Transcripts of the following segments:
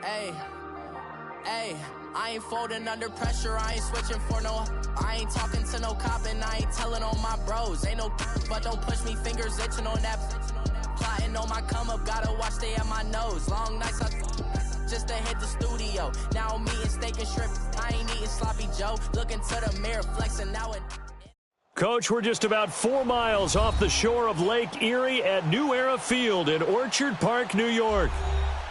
Hey, hey, I ain't folding under pressure, I ain't switching for no. I ain't talking to no cop and I ain't telling on my bros. Ain't no but don't push me, fingers itching on that. Plotting on my come up, gotta watch stay at my nose. Long nights I just to hit the studio. Now I'm eating steak and shrimp, I ain't eating sloppy Joe. Looking to the mirror, flexing now and. Coach, we're just about 4 miles off the shore of Lake Erie at New Era Field in Orchard Park, New York.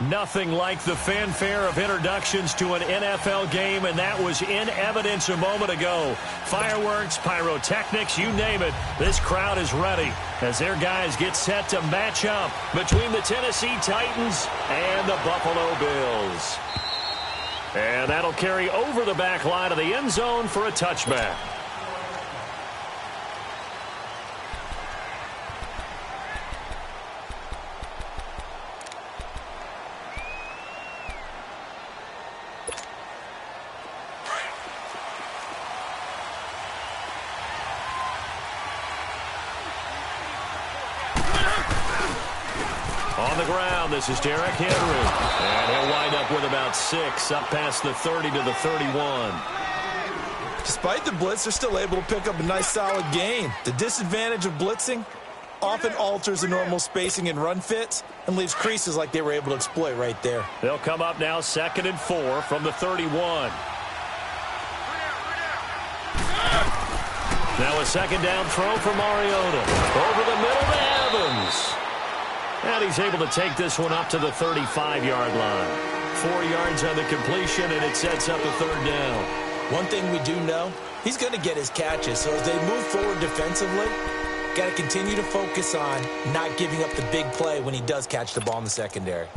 Nothing like the fanfare of introductions to an NFL game, and that was in evidence a moment ago. Fireworks, pyrotechnics, you name it. This crowd is ready as their guys get set to match up between the Tennessee Titans and the Buffalo Bills. And that'll carry over the back line of the end zone for a touchback. On the ground, this is Derrick Henry. And he'll wind up with about 6, up past the 30 to the 31. Despite the blitz, they're still able to pick up a nice, solid gain. The disadvantage of blitzing often alters the normal spacing and run fits and leaves creases like they were able to exploit right there. They'll come up now 2nd and 4 from the 31. Now a second down throw for Mariota. Over the middle to Evans. And he's able to take this one up to the 35-yard line. 4 yards on the completion, and it sets up a 3rd down. One thing we do know, he's going to get his catches. So as they move forward defensively, got to continue to focus on not giving up the big play when he does catch the ball in the secondary.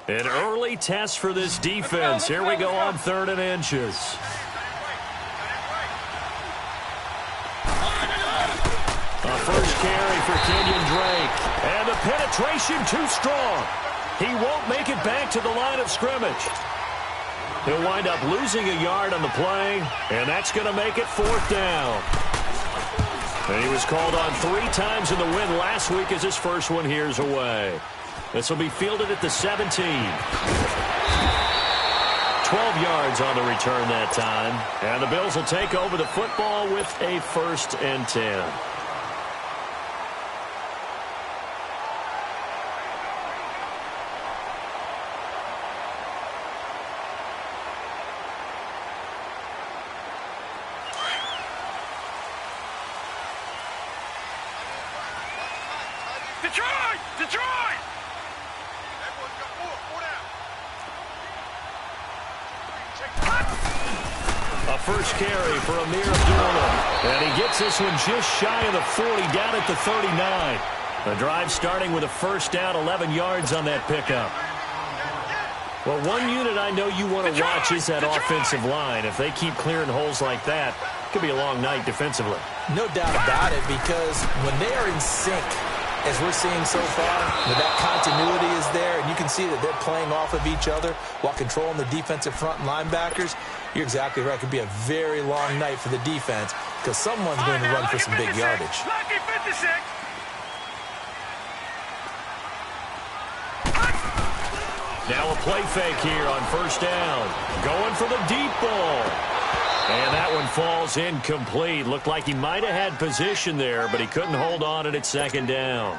An early test for this defense. Here we go on 3rd and inches. A first carry for Kenyon Drake. And the penetration too strong. He won't make it back to the line of scrimmage. He'll wind up losing a yard on the play, and that's going to make it 4th down. And he was called on 3 times in the win last week as his first one here's away. This will be fielded at the 17. 12 yards on the return that time. And the Bills will take over the football with a 1st and 10. Detroit! A first carry for Amir Abdullah. And he gets this one just shy of the 40, down at the 39. The drive starting with a 1st down, 11 yards on that pickup. Well, one unit I know you want to watch is that offensive line. If they keep clearing holes like that, it could be a long night defensively. No doubt about it, because when they are in sync, as we're seeing so far, that continuity is there, and you can see that they're playing off of each other while controlling the defensive front and linebackers. You're exactly right. It could be a very long night for the defense because someone's going to run for some big yardage. Now a play fake here on 1st down. Going for the deep ball. And that one falls incomplete. Looked like he might have had position there, but he couldn't hold on at 2nd down.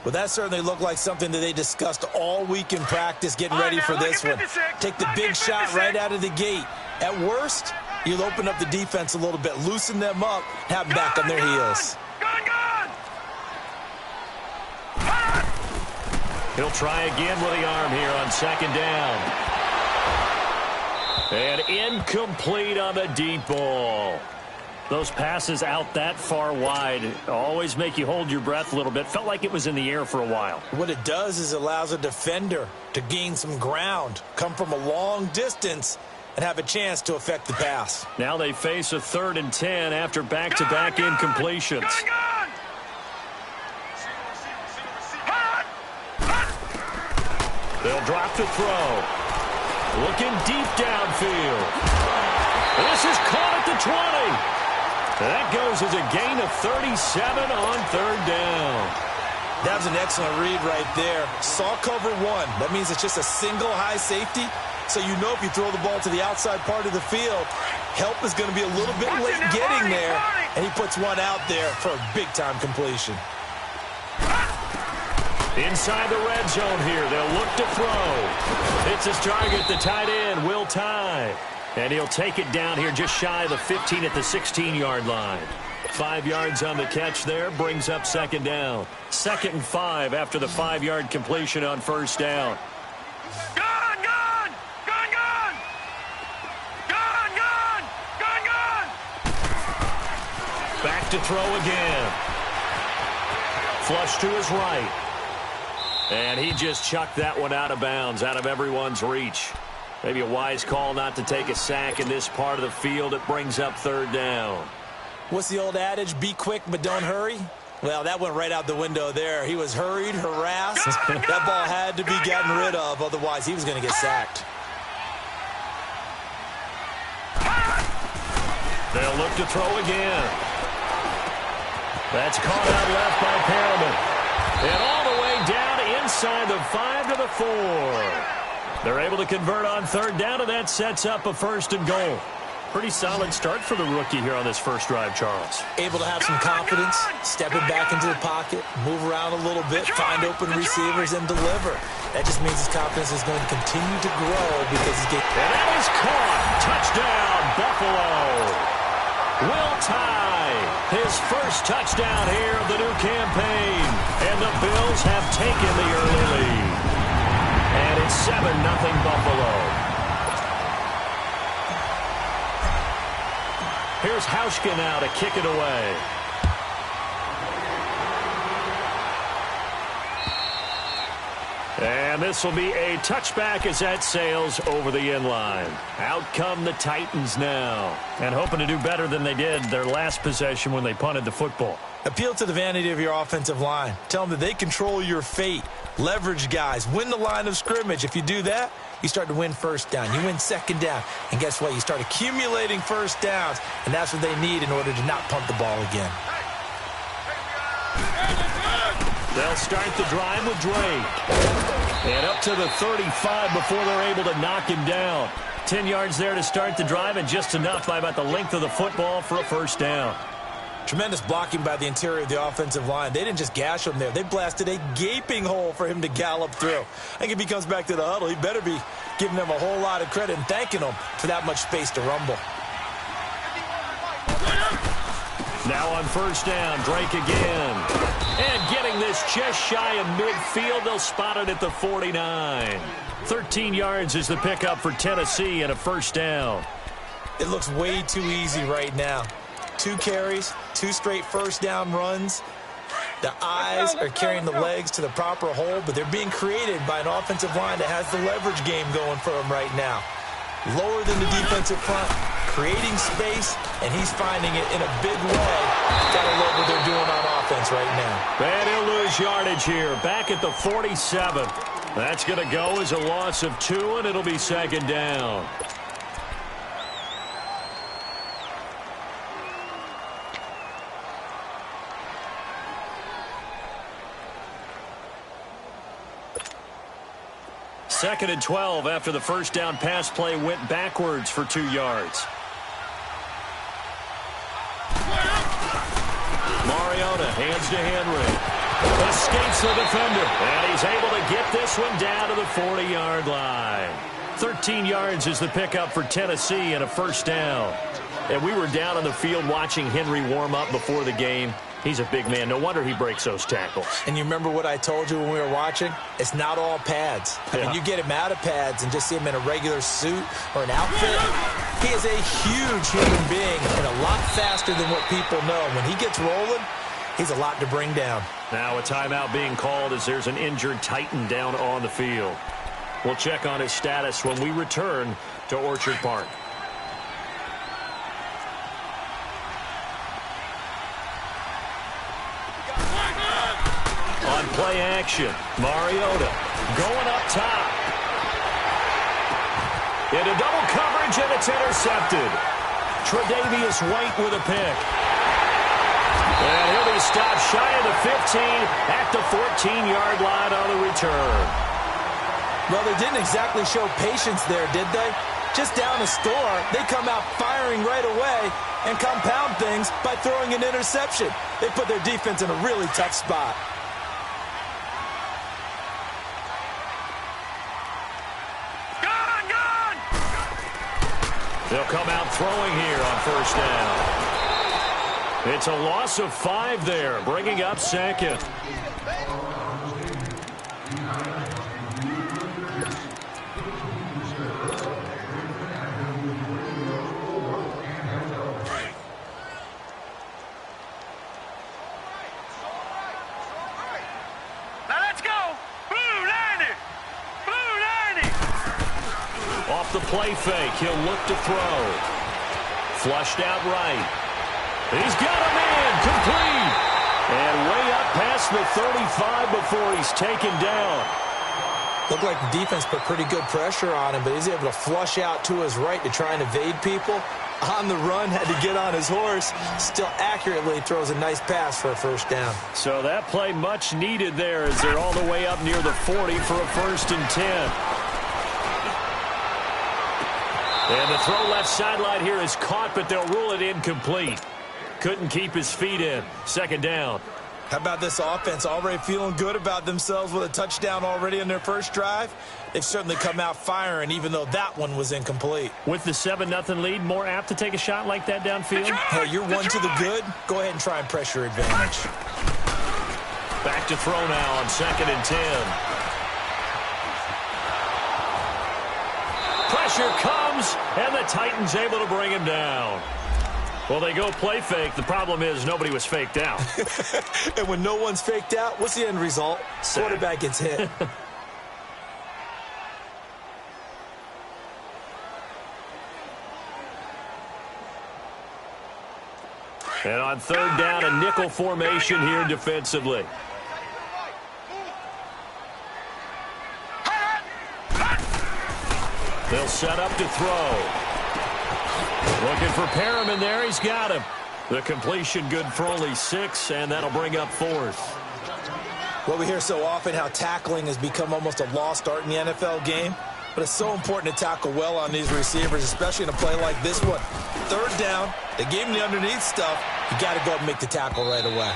Well, that certainly looked like something that they discussed all week in practice, getting ready for this one. Take the big shot right out of the gate. At worst, you'll open up the defense a little bit, loosen them up, have them back on their heels. He'll try again with the arm here on 2nd down. And incomplete on the deep ball. Those passes out that far wide always make you hold your breath a little bit. Felt like it was in the air for a while. What it does is it allows a defender to gain some ground, come from a long distance, and have a chance to affect the pass. Now they face a 3rd and 10 after back-to-back incompletions. They'll drop the throw. Looking deep downfield. This is caught at the 20. That goes as a gain of 37 on third down. That was an excellent read right there. Saw cover one. That means it's just a single high safety. So you know if you throw the ball to the outside part of the field, help is going to be a little bit late getting there. And he puts one out there for a big-time completion. Inside the red zone here, they'll look to throw. It's his target, the tight end, Will Tye. And he'll take it down here just shy of the 15 at the 16-yard line. 5 yards on the catch there, brings up second down. 2nd and 5 after the 5-yard completion on first down. Gone! Gone! Gone! Gone! Gone! Gone! Gone! Gone! Back to throw again. Flush to his right. And he just chucked that one out of bounds, out of everyone's reach. Maybe a wise call not to take a sack in this part of the field. It brings up third down. What's the old adage? Be quick, but don't hurry. Well, that went right out the window there. He was hurried, harassed. That ball had to be gotten rid of. Otherwise, he was going to get sacked. They'll look to throw again. That's caught out left by Perriman. And all the way down inside the 5 to the 4. They're able to convert on third down, and that sets up a 1st and goal. Pretty solid start for the rookie here on this first drive, Charles. Able to have some confidence, stepping back into the pocket, move around a little bit, find open receivers, and deliver. That just means his confidence is going to continue to grow because he's getting... And that is caught. Touchdown, Buffalo. Will Tye, his first touchdown here of the new campaign. And the Bills have taken the early lead. And it's 7-0 Buffalo. Here's Hauschka now to kick it away. And this will be a touchback as that sails over the end line. Out come the Titans now. And hoping to do better than they did their last possession when they punted the football. Appeal to the vanity of your offensive line. Tell them that they control your fate. Leverage guys. Win the line of scrimmage. If you do that, you start to win first down. You win second down. And guess what? You start accumulating first downs. And that's what they need in order to not punt the ball again. They'll start the drive with Drake. And up to the 35 before they're able to knock him down. 10 yards there to start the drive, and just enough by about the length of the football for a first down. Tremendous blocking by the interior of the offensive line. They didn't just gash him there. They blasted a gaping hole for him to gallop through. I think if he comes back to the huddle, he better be giving them a whole lot of credit and thanking them for that much space to rumble. Now on first down, Drake again. And getting this just shy of midfield, they'll spot it at the 49. 13 yards is the pickup for Tennessee and a first down. It looks way too easy right now. 2 carries, 2 straight first down runs. The eyes are carrying the legs to the proper hole, but they're being created by an offensive line that has the leverage game going for them right now. Lower than the defensive front, creating space, and he's finding it in a big way. Gotta love what they're doing on offense right now. And he'll lose yardage here, back at the 47. That's going to go as a loss of 2, and it'll be second down. Second and 12 after the first down pass play went backwards for 2 yards. Mariota hands to Henry. Escapes the defender. And he's able to get this one down to the 40-yard line. 13 yards is the pickup for Tennessee and a first down. And we were down on the field watching Henry warm up before the game. He's a big man. No wonder he breaks those tackles. And you remember what I told you when we were watching? It's not all pads. Yeah. When you get him out of pads and just see him in a regular suit or an outfit, he is a huge human being and a lot faster than what people know. When he gets rolling, he's a lot to bring down. Now a timeout being called as there's an injured Titan down on the field. We'll check on his status when we return to Orchard Park. On play action, Mariota going up top. Into double coverage, and it's intercepted. Tre'Davious White with a pick. And he'll be stopped shy of the 15 at the 14-yard line on the return. Well, they didn't exactly show patience there, did they? Just down a score, they come out firing right away and compound things by throwing an interception. They put their defense in a really tough spot. They'll come out throwing here on first down. It's a loss of 5 there, bringing up second. Off the play fake, he'll look to throw. Flushed out right. He's got a man, complete. And way up past the 35 before he's taken down. Looked like the defense put pretty good pressure on him, but he's able to flush out to his right to try and evade people. On the run, had to get on his horse. Still accurately throws a nice pass for a first down. So that play much needed there as they're all the way up near the 40 for a 1st and 10. And the throw left sideline here is caught, but they'll rule it incomplete. Couldn't keep his feet in. 2nd down. How about this offense already feeling good about themselves with a touchdown already in their first drive? They've certainly come out firing, even though that one was incomplete. With the 7-0 lead, more apt to take a shot like that downfield? Hey, you're one to the good. Go ahead and try and pressure advantage. Back to throw now on 2nd and 10. Pressure comes, and the Titans able to bring him down. Well, they go play fake. The problem is nobody was faked out. And when no one's faked out, what's the end result? Sack. Quarterback gets hit. And on 3rd down, a nickel formation here defensively. They'll set up to throw. Looking for Perriman there. He's got him. The completion good for only 6, and that'll bring up 4th. Well, we hear so often how tackling has become almost a lost art in the NFL game, but it's so important to tackle well on these receivers, especially in a play like this one. 3rd down, they gave him the underneath stuff. You got to go up and make the tackle right away.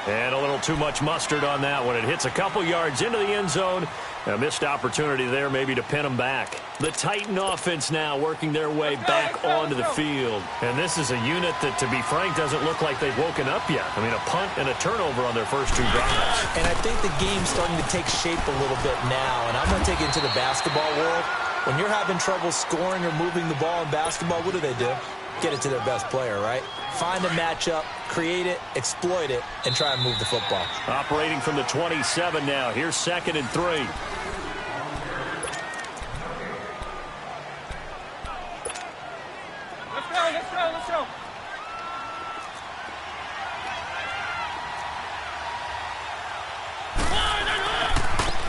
And a little too much mustard on that one. It hits a couple yards into the end zone. A missed opportunity there maybe to pin them back. The Titan offense now working their way back onto the field. And this is a unit that, to be frank, doesn't look like they've woken up yet. I mean, a punt and a turnover on their first 2 drives. And I think the game's starting to take shape a little bit now. And I'm going to take it into the basketball world. When you're having trouble scoring or moving the ball in basketball, what do? Get it to their best player, right? Find a matchup, create it, exploit it, and try and move the football. Operating from the 27 now. Here's 2nd and 3. Let's go.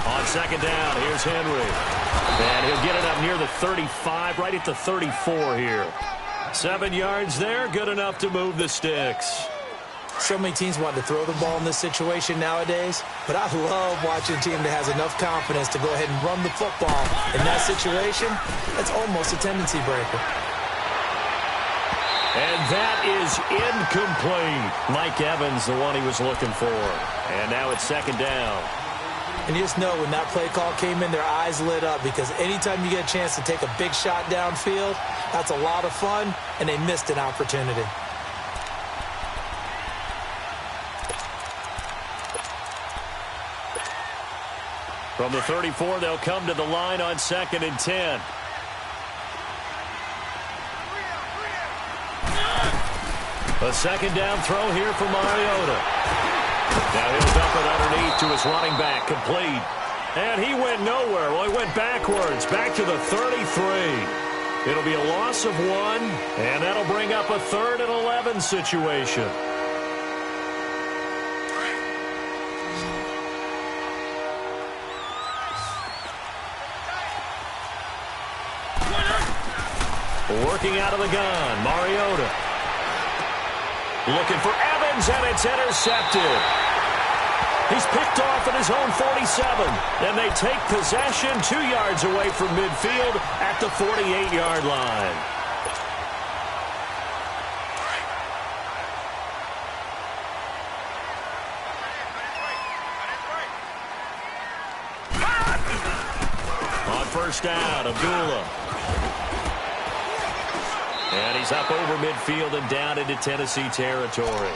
On 2nd down, here's Henry. And he'll get it up near the 35, right at the 34 here. 7 yards there, good enough to move the sticks. So many teams want to throw the ball in this situation nowadays, but I love watching a team that has enough confidence to go ahead and run the football. In that situation, that's almost a tendency breaker. And that is incomplete. Mike Evans, the one he was looking for. And now it's 2nd down. And you just know when that play call came in, their eyes lit up, because anytime you get a chance to take a big shot downfield, that's a lot of fun, and they missed an opportunity. From the 34, they'll come to the line on 2nd and 10. A 2nd down throw here for Mariota. Now he'll dump it underneath to his running back, complete. And he went nowhere. Well, he went backwards, back to the 33. It'll be a loss of 1, and that'll bring up a 3rd and 11 situation. Working out of the gun, Mariota. Looking for Evans, and it's intercepted. He's picked off at his own 47, and they take possession 2 yards away from midfield at the 48-yard line. On first down, Abdullah. And he's up over midfield and down into Tennessee territory.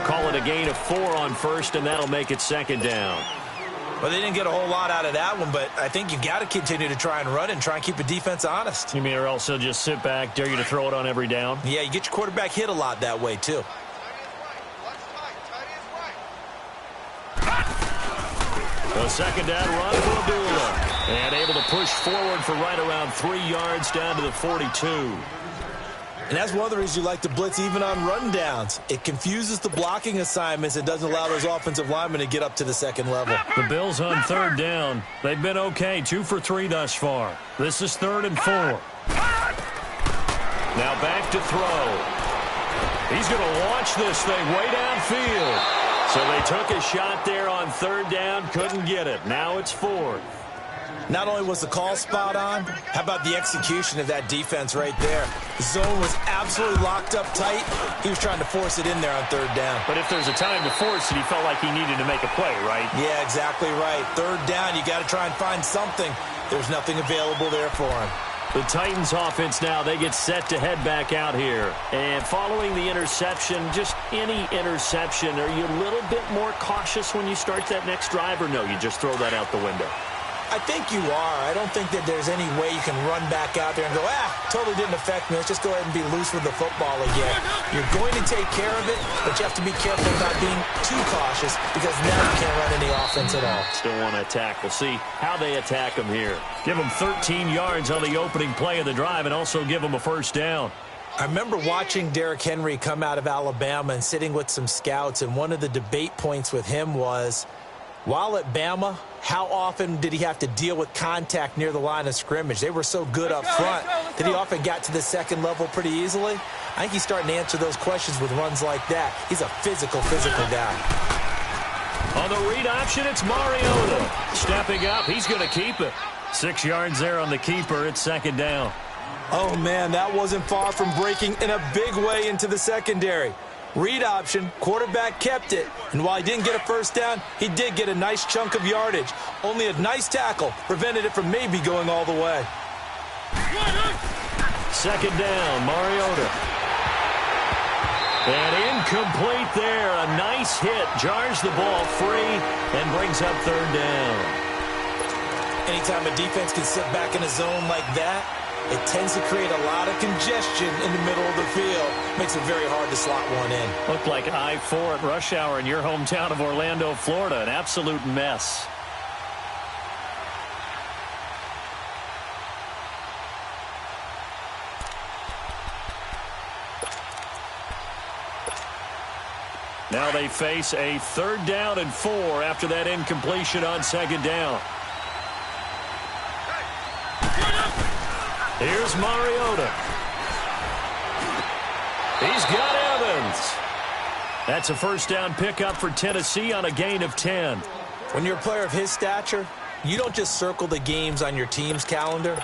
Call it a gain of 4 on first, and that'll make it second down. Well, they didn't get a whole lot out of that one, but I think you've got to continue to try and run and try and keep the defense honest. You mean, or else they'll just sit back, dare you to throw it on every down? Yeah, you get your quarterback hit a lot that way, too. The second down run for Abdullah. And able to push forward for right around 3 yards down to the 42. And that's one of the reasons you like to blitz even on rundowns. It confuses the blocking assignments and doesn't allow those offensive linemen to get up to the second level. The Bills on third down. They've been okay, 2 for 3 thus far. This is 3rd and 4. Now back to throw. He's going to launch this thing way downfield. So they took a shot there on third down, couldn't get it. Now it's 4th. Not only was the call spot on, how about the execution of that defense right there? The zone was absolutely locked up tight. He was trying to force it in there on third down. But if there's a time to force it, he felt like he needed to make a play, right? Yeah, exactly right. Third down, you got to try and find something. There's nothing available there for him. The Titans offense now, they get set to head back out here. And following the interception, just any interception, are you a little bit more cautious when you start that next drive, or no, you just throw that out the window? I think you are. I don't think that there's any way you can run back out there and go, totally didn't affect me. Let's just go ahead and be loose with the football again. You're going to take care of it, but you have to be careful about being too cautious because now you can't run any offense at all. Still want to attack. We'll see how they attack them here. Give them 13 yards on the opening play of the drive and also give them a first down. I remember watching Derrick Henry come out of Alabama and sitting with some scouts, and one of the debate points with him was, while at Bama, how often did he have to deal with contact near the line of scrimmage? They were so good up front that he often got to the second level pretty easily. I think he's starting to answer those questions with runs like that. He's a physical guy. On the read option, it's Mariota. Stepping up, he's going to keep it. 6 yards there on the keeper. It's second down. Oh, man, that wasn't far from breaking in a big way into the secondary. Read option, quarterback kept it, and while he didn't get a first down, he did get a nice chunk of yardage. Only a nice tackle prevented it from maybe going all the way. Second down, Mariota. And incomplete there. A nice hit, jars the ball free, and brings up third down. Anytime a defense can sit back in a zone like that, it tends to create a lot of congestion in the middle of the field. Makes it very hard to slot one in. Looked like I-4 at rush hour in your hometown of Orlando, Florida. An absolute mess. Now they face a 3rd down and 4 after that incompletion on second down. Here's Mariota. He's got Evans. That's a first down pickup for Tennessee on a gain of 10. When you're a player of his stature, you don't just circle the games on your team's calendar.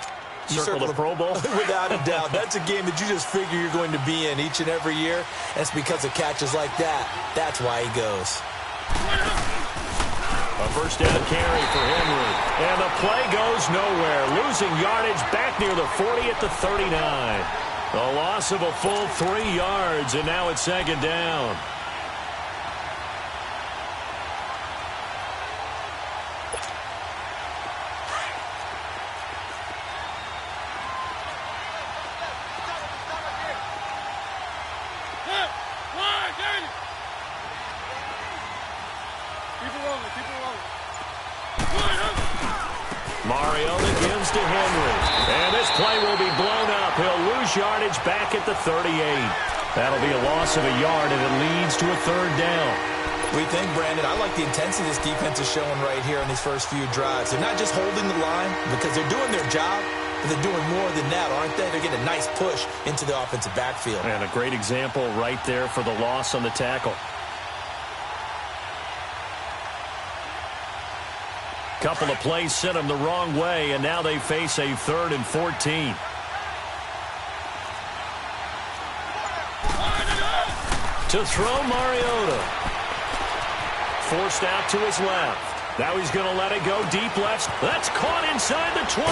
You circle the Pro Bowl? Without a doubt. That's a game that you just figure you're going to be in each and every year. And it's because of catches like that. That's why he goes. A first down carry for Henry. And the play goes nowhere. Losing yardage back near the 40 at the 39. A loss of a full 3 yards, and now it's second down. Mariota gives to Henry. And this play will be blown up. He'll lose yardage back at the 38. That'll be a loss of a yard, and it leads to a third down. We think, Brandon, I like the intensity this defense is showing right here in these first few drives. They're not just holding the line because they're doing their job, but they're doing more than that, aren't they? They're getting a nice push into the offensive backfield. And a great example right there for the loss on the tackle. Couple of plays sent them the wrong way, and now they face a 3rd and 14. To throw, Mariota. Forced out to his left. Now he's going to let it go deep left. That's caught inside the 20.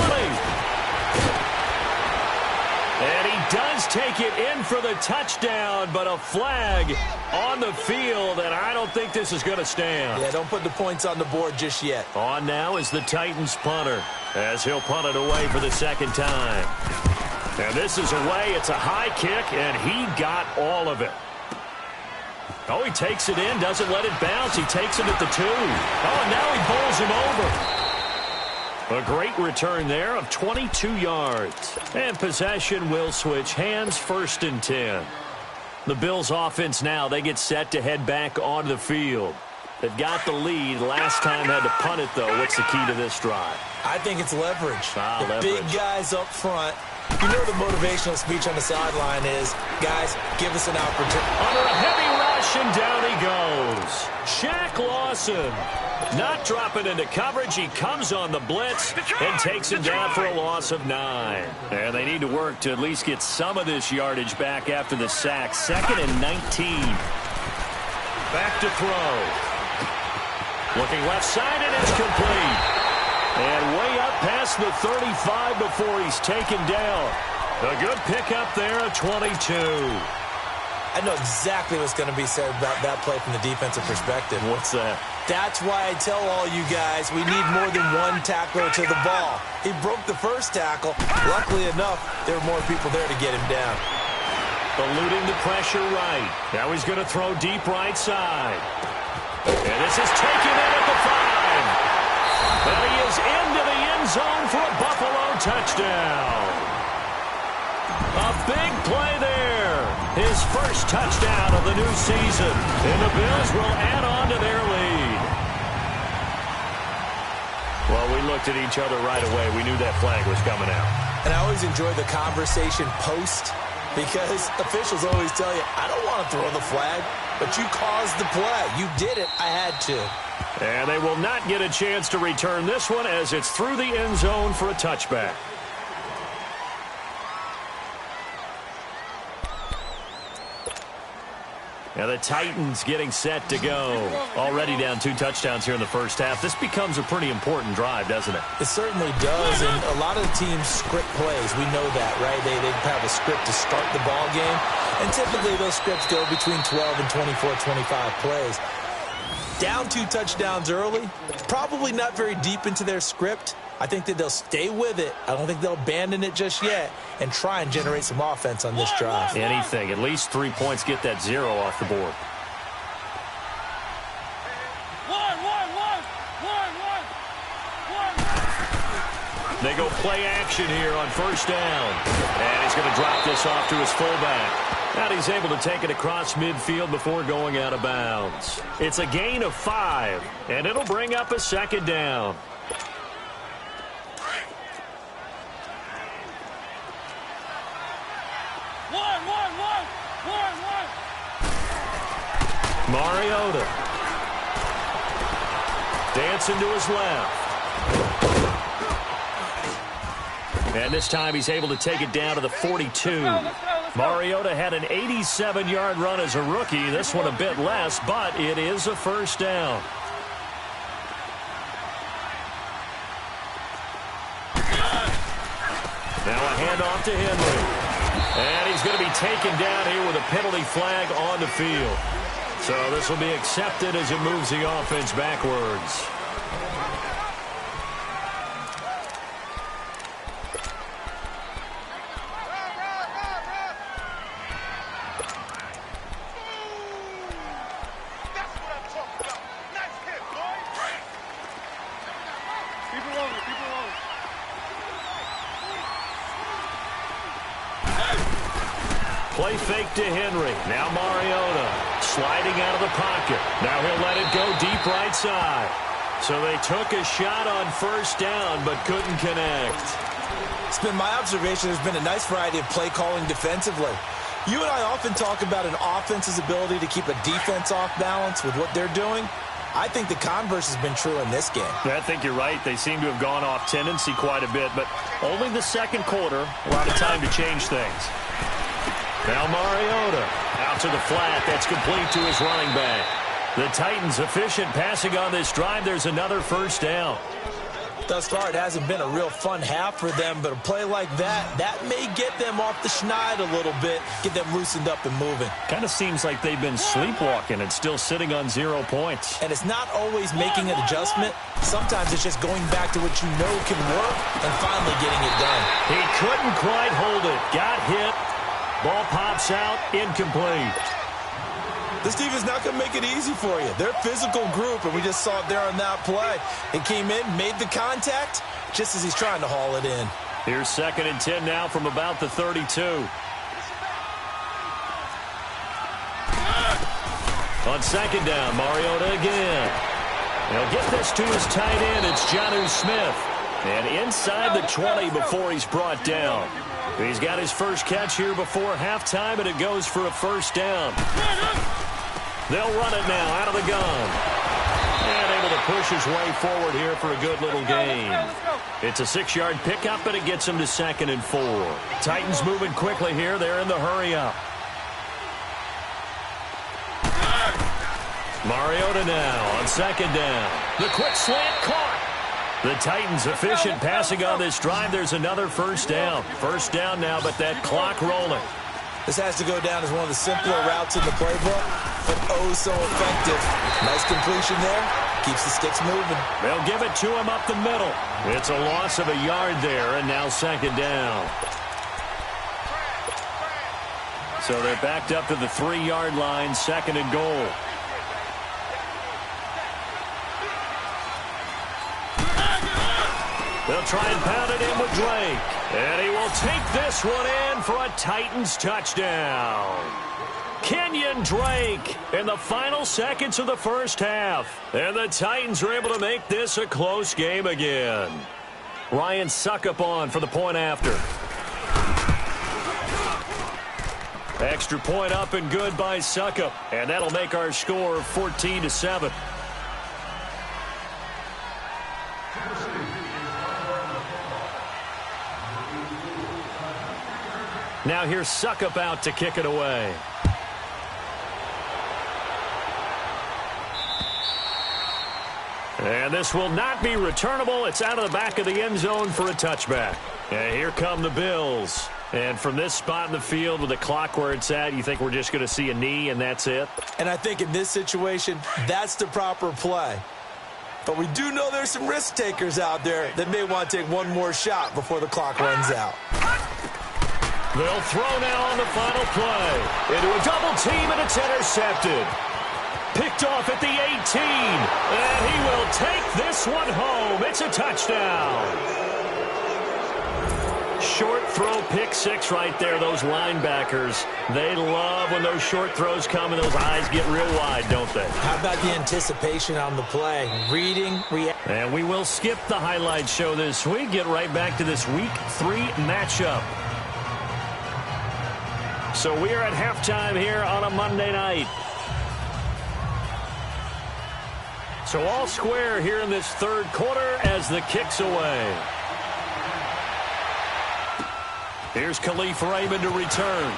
And he does take it in for the touchdown, but a flag on the field, and I don't think this is going to stand. Yeah, don't put the points on the board just yet. On now is the Titans punter, as he'll punt it away for the 2nd time. And this is away. It's a high kick, and he got all of it. Oh, he takes it in, doesn't let it bounce. He takes it at the 2. Oh, and now he bowls him over. A great return there of 22 yards. And possession will switch hands, 1st and 10. The Bills offense now, they get set to head back onto the field. They've got the lead. Last time had to punt it, though. What's the key to this drive? I think it's leverage. The leverage. Big guys up front. You know the motivational speech on the sideline is, guys, give us an opportunity. Under a heavy rush, and down he goes. Shaq Lawson. Not dropping into coverage. He comes on the blitz and takes him down for a loss of 9. And they need to work to at least get some of this yardage back after the sack. 2nd and 19. Back to throw. Looking left side, and it's complete. And way up past the 35 before he's taken down. A good pickup there at 22. I know exactly what's going to be said about that play from the defensive perspective. What's that? That's why I tell all you guys we need more than one tackler to the ball. He broke the first tackle. Luckily enough, there were more people there to get him down. Eluding the pressure right. Now he's going to throw deep right side. And this is taken in at the 5. And he is into the end zone for a Buffalo touchdown. A big play there. His first touchdown of the new season. And the Bills will add on to their lead. Well, we looked at each other right away. We knew that flag was coming out. And I always enjoy the conversation post because officials always tell you, I don't want to throw the flag, but you caused the play. You did it. I had to. And they will not get a chance to return this one as it's through the end zone for a touchback. Now the Titans getting set to go. Already down 2 touchdowns here in the first half. This becomes a pretty important drive, doesn't it? It certainly does, and a lot of the teams script plays. We know that, right? They have a script to start the ball game, and typically those scripts go between 12 and 24, 25 plays. Down 2 touchdowns early, probably not very deep into their script. I think that they'll stay with it. I don't think they'll abandon it just yet and try and generate some offense on this drive. Anything. At least 3 points. Get that 0 off the board. They go play action here on first down. And he's going to drop this off to his fullback. And he's able to take it across midfield before going out of bounds. It's a gain of 5, and it'll bring up a 2nd down. Mariota. Dancing to his left. And this time he's able to take it down to the 42. Mariota had an 87-yard run as a rookie. This one a bit less, but it is a first down. Now a handoff to Henry. And he's going to be taken down here with a penalty flag on the field. So this will be accepted as it moves the offense backwards. Play fake to Henry. Now Mariota sliding out of the pocket. Now he'll let it go deep right side. So they took a shot on first down but couldn't connect. It's been my observation there's been a nice variety of play calling defensively. You and I often talk about an offense's ability to keep a defense off balance with what they're doing. I think the converse has been true in this game. I think you're right. They seem to have gone off tendency quite a bit, but only the second quarter. A lot of time to change things. Now Mariota out to the flat. That's complete to his running back. The Titans efficient passing on this drive. There's another first down. Thus far, it hasn't been a real fun half for them, but a play like that may get them off the schneid a little bit, get them loosened up and moving. Kind of seems like they've been sleepwalking and still sitting on 0 points. And it's not always making an adjustment. Sometimes it's just going back to what you know can work and finally getting it done. He couldn't quite hold it. Got hit. Ball pops out. Incomplete. This defense is not going to make it easy for you. They're a physical group, and we just saw it there on that play. It came in, made the contact, just as he's trying to haul it in. Here's 2nd and 10 now from about the 32. On 2nd down, Mariota again. He'll get this to his tight end. It's Jonnu Smith. And inside the 20 before he's brought down. He's got his first catch here before halftime, and it goes for a first down. They'll run it now out of the gun. And able to push his way forward here for a good little gain. It's a 6-yard pickup, but it gets him to 2nd and 4. Titans moving quickly here. They're in the hurry-up. Mariota now on 2nd down. The quick slant caught. The Titans efficient passing on this drive. There's another first down. First down now, but that clock rolling. This has to go down as one of the simpler routes in the playbook, but oh so effective. Nice completion there. Keeps the sticks moving. They'll give it to him up the middle. It's a loss of a yard there, and now 2nd down. So they're backed up to the 3-yard line, 2nd and goal. They'll try and pound it in with Drake. And he will take this one in for a Titans touchdown. Kenyon Drake in the final seconds of the first half. And the Titans are able to make this a close game again. Ryan Suckup on for the point after. Extra point up and good by Suckup. And that'll make our score 14-7. Now here's Suckup out to kick it away. And this will not be returnable. It's out of the back of the end zone for a touchback. And here come the Bills. And from this spot in the field with the clock where it's at, you think we're just going to see a knee and that's it? And I think in this situation, that's the proper play. But we do know there's some risk takers out there that may want to take one more shot before the clock runs out. They'll throw now on the final play. Into a double team, and it's intercepted. Picked off at the 18. And he will take this one home. It's a touchdown. Short throw, pick six right there. Those linebackers, they love when those short throws come and those eyes get real wide, don't they? How about the anticipation on the play? Reading, react. And we will skip the highlight show this week. Get right back to this Week 3 matchup. So we are at halftime here on a Monday night. So all square here in this third quarter as the kick's away. Here's Khalif Raymond to return.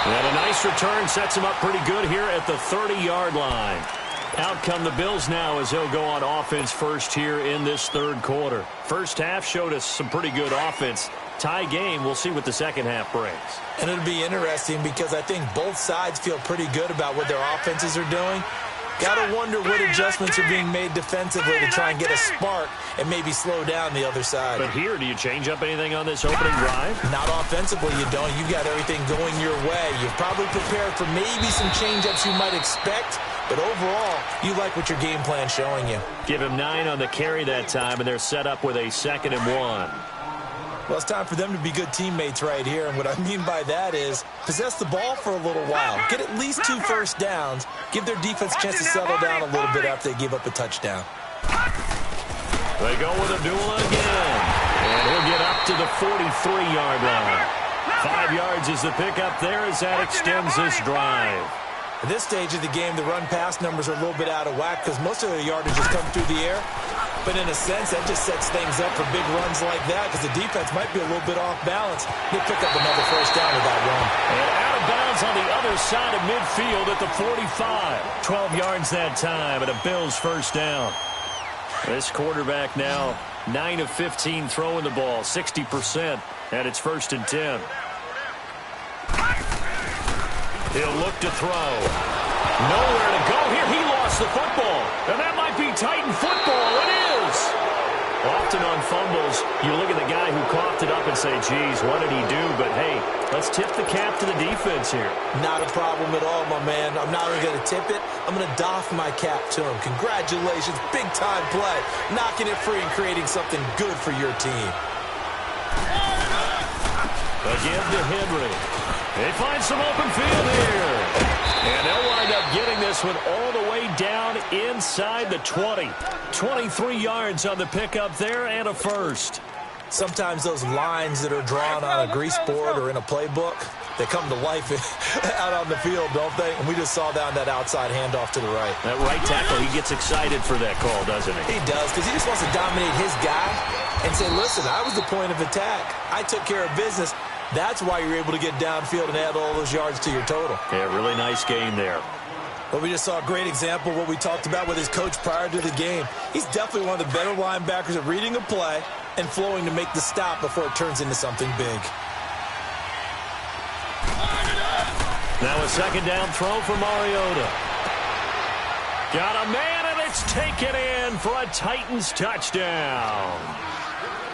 And a nice return sets him up pretty good here at the 30-yard line. Out come the Bills now as they'll go on offense first here in this third quarter. First half showed us some pretty good offense. Tie game, we'll see what the second half brings. And it'll be interesting because I think both sides feel pretty good about what their offenses are doing. Got to wonder what adjustments are being made defensively to try and get a spark and maybe slow down the other side. But here, do you change up anything on this opening drive? Not offensively, you don't. You've got everything going your way. You've probably prepared for maybe some change-ups you might expect, but overall, you like what your game plan's showing you. Give him 9 on the carry that time, and they're set up with a 2nd and 1. Well, it's time for them to be good teammates right here, and what I mean by that is possess the ball for a little while, get at least 2 first downs, give their defense a chance to settle down a little bit after they give up a touchdown. They go with a duel again. to the 43-yard line. 5 yards is the pickup there as that extends this drive. At this stage of the game, the run-pass numbers are a little bit out of whack because most of the yardage has come through the air. But in a sense, that just sets things up for big runs like that because the defense might be a little bit off balance. They pick up another first down with that run. And out of bounds on the other side of midfield at the 45. 12 yards that time and a Bills first down. This quarterback now 9 of 15 throwing the ball, 60%, and it's 1st and 10. He'll look to throw. Nowhere to go here. He lost the football. And that might be Titan football. It is. Often on fumbles, you look at the guy who coughed it up and say, geez, what did he do? But, hey, let's tip the cap to the defense here. Not a problem at all, my man. I'm not only going to tip it, I'm going to doff my cap to him. Congratulations. Big-time play. Knocking it free and creating something good for your team. Again to Henry. They find some open field here. And they'll wind up getting this one all the way down inside the 20. 23 yards on the pickup there and a first. Sometimes those lines that are drawn on a grease board or in a playbook, they come to life out on the field, don't they? And we just saw down that outside handoff to the right. That right tackle, he gets excited for that call, doesn't he? He does, because he just wants to dominate his guy and say, listen, I was the point of attack. I took care of business. That's why you're able to get downfield and add all those yards to your total. Yeah, really nice game there. But we just saw a great example of what we talked about with his coach prior to the game. He's definitely one of the better linebackers at reading a play and flowing to make the stop before it turns into something big. Now a second down throw for Mariota. Got a man, and it's taken in for a Titans touchdown.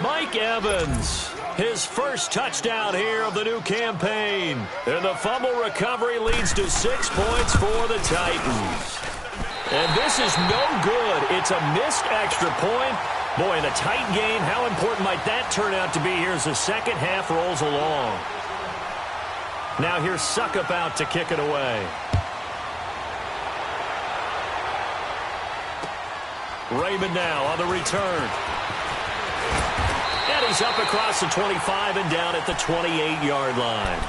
Mike Evans, his first touchdown here of the new campaign. And the fumble recovery leads to 6 points for the Titans. And this is no good. It's a missed extra point. Boy, in a tight game, how important might that turn out to be here as the second half rolls along. Now here's Suckup out to kick it away. Raymond now on the return. And he's up across the 25 and down at the 28-yard line.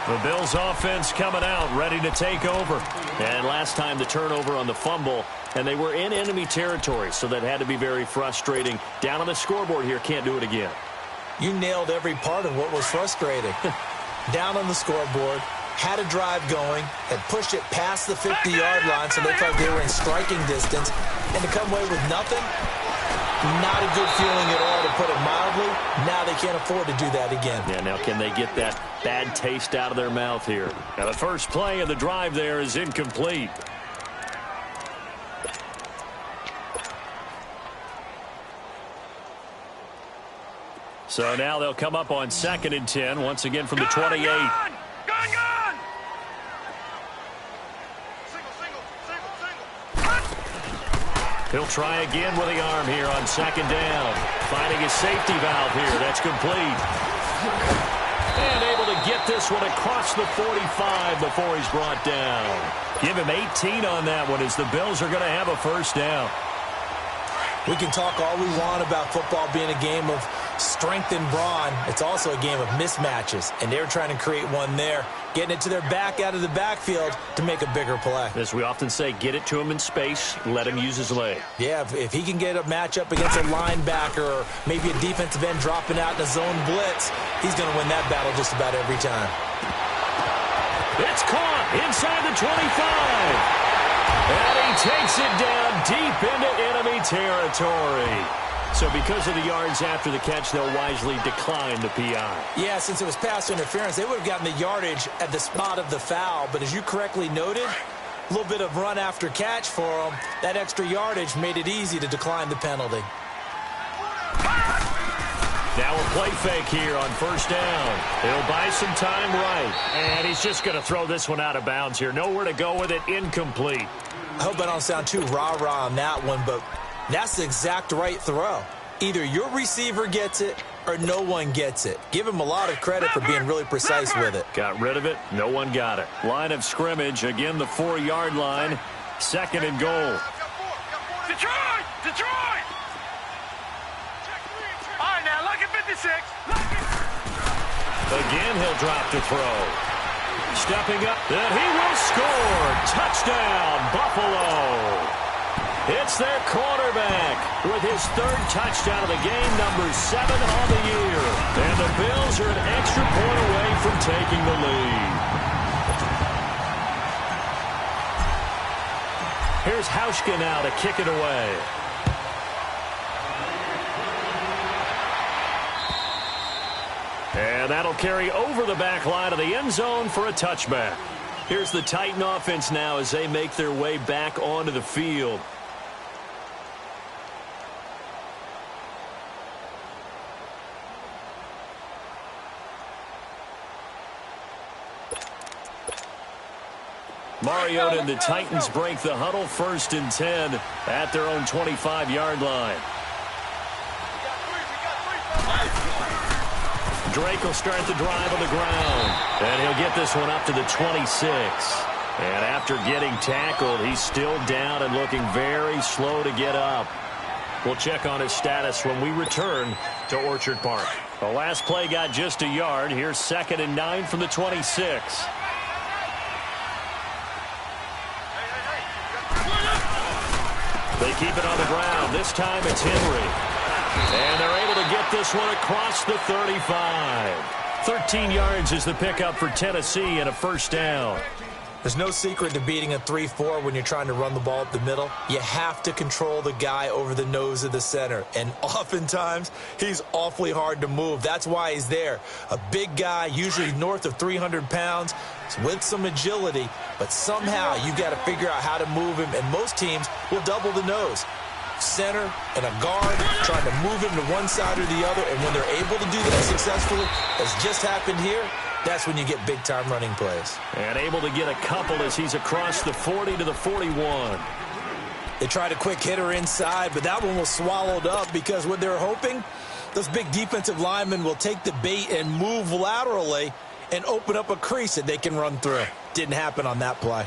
The Bills offense coming out, ready to take over. And last time the turnover on the fumble, and they were in enemy territory, so that had to be very frustrating. Down on the scoreboard here, can't do it again. You nailed every part of what was frustrating. Down on the scoreboard, had a drive going, had pushed it past the 50-yard line so they felt they were in striking distance, and to come away with nothing, not a good feeling at all, to put it mildly. Now they can't afford to do that again. Yeah, now can they get that bad taste out of their mouth here? Now the first play of the drive there is incomplete. So now they'll come up on 2nd and 10, once again from the 28. Gun! He'll try again with the arm here on 2nd down. Finding his safety valve here. That's complete. And able to get this one across the 45 before he's brought down. Give him 18 on that one as the Bills are going to have a first down. We can talk all we want about football being a game of strength and brawn. It's also a game of mismatches, and they're trying to create one there, getting it to their back out of the backfield to make a bigger play. As we often say, get it to him in space, let him use his leg. Yeah, if he can get a matchup against a linebacker or maybe a defensive end dropping out in a zone blitz, he's going to win that battle just about every time. It's caught inside the 25. And he takes it down deep into enemy territory. So because of the yards after the catch, they'll wisely decline the PI. Yeah, since it was pass interference, they would have gotten the yardage at the spot of the foul. But as you correctly noted, a little bit of run after catch for them. That extra yardage made it easy to decline the penalty. Now a play fake here on first down. He'll buy some time right. And he's just going to throw this one out of bounds here. Nowhere to go with it. Incomplete. I hope I don't sound too rah-rah on that one, but that's the exact right throw. Either your receiver gets it or no one gets it. Give him a lot of credit for being really precise with it. Got rid of it. No one got it. Line of scrimmage. Again, the 4-yard line. 2nd and goal. Detroit! Detroit! All right, now, look at 56. Look at Again, he'll drop to throw. Stepping up, and he will score. Touchdown, Buffalo. It's their quarterback with his third touchdown of the game, number 7 on the year. And the Bills are an extra point away from taking the lead. Here's Hauschka now to kick it away. And that'll carry over the back line of the end zone for a touchback. Here's the Titan offense now as they make their way back onto the field. Mariota and the Titans break the huddle, 1st and 10 at their own 25-yard line. Drake will start the drive on the ground, and he'll get this one up to the 26. And after getting tackled, he's still down and looking very slow to get up. We'll check on his status when we return to Orchard Park. The last play got just a yard. Here's 2nd and 9 from the 26. They keep it on the ground. This time it's Henry. And they're able to get this one across the 35. 13 yards is the pickup for Tennessee and a 1st down. There's no secret to beating a 3-4 when you're trying to run the ball up the middle. You have to control the guy over the nose of the center. And oftentimes, he's awfully hard to move. That's why he's there. A big guy, usually north of 300 pounds, with some agility. But somehow, you got to figure out how to move him. And most teams will double the nose. Center and a guard trying to move him to one side or the other. And when they're able to do that successfully, as just happened here, that's when you get big-time running plays. And able to get a couple as he's across the 40 to the 41. They tried a quick hitter inside, but that one was swallowed up because what they're hoping, those big defensive linemen will take the bait and move laterally and open up a crease that they can run through. Didn't happen on that play.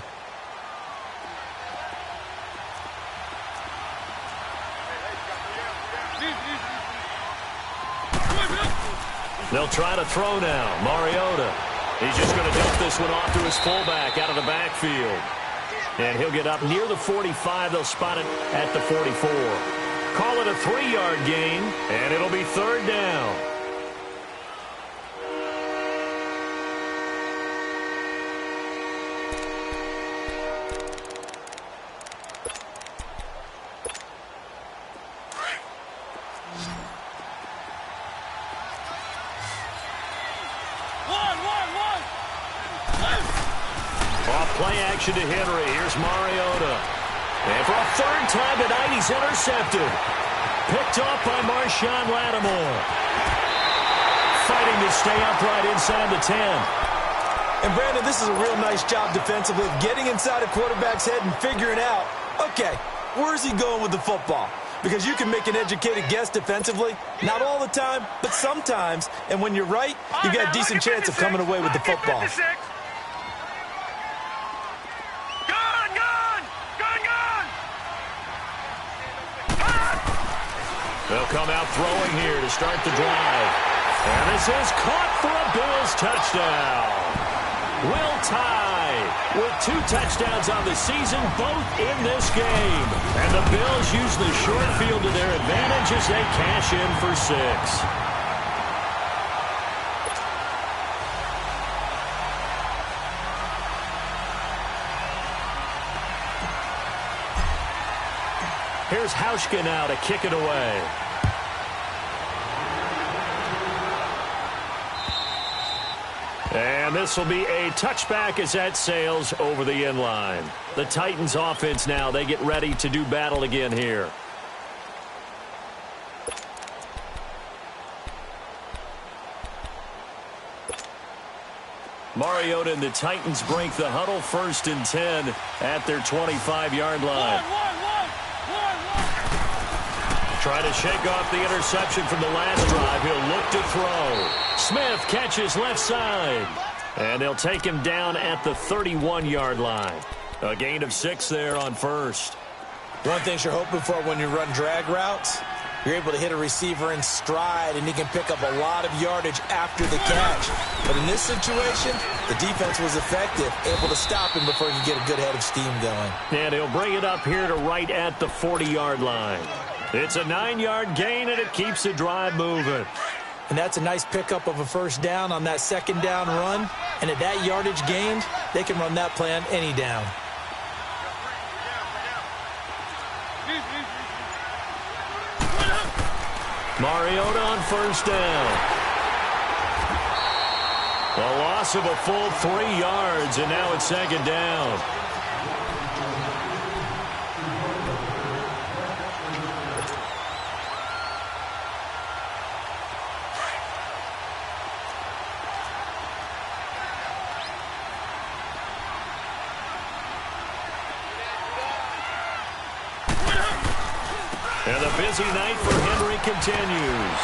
They'll try to throw now. Mariota. He's just going to dump this one off to his fullback out of the backfield. And he'll get up near the 45. They'll spot it at the 44. Call it a 3-yard gain, and it'll be 3rd down. Play action to Henry. Here's Mariota. And for a 3rd time tonight, he's intercepted. Picked off by Marshawn Lattimore. Fighting to stay upright inside the 10. And, Brandon, this is a real nice job defensively of getting inside a quarterback's head and figuring out, okay, where's he going with the football? Because you can make an educated guess defensively. Not all the time, but sometimes. And when you're right, you got a decent chance of coming away with the football. They'll come out throwing here to start the drive. And this is caught for a Bills touchdown. Will Tye with 2 touchdowns on the season, both in this game. And the Bills use the short field to their advantage as they cash in for 6. Here's Hauschka now to kick it away. And this will be a touchback as that sails over the end line. The Titans offense now, they get ready to do battle again here. Mariota and the Titans break the huddle, 1st and 10 at their 25-yard line. Try to shake off the interception from the last drive. He'll look to throw. Smith catches left side. And they'll take him down at the 31-yard line. A gain of 6 there on 1st. One thing you're hoping for when you run drag routes, You're able to hit a receiver in stride, and he can pick up a lot of yardage after the catch. But in this situation, the defense was effective, able to stop him before he could get a good head of steam going. And he'll bring it up here to right at the 40-yard line. It's a 9-yard gain, and it keeps the drive moving. And that's a nice pickup of a first down on that second down run. And at that yardage gained, they can run that play on any down. Mariota on first down. A loss of a full 3 yards, and now it's second down. And the busy night for Henry continues.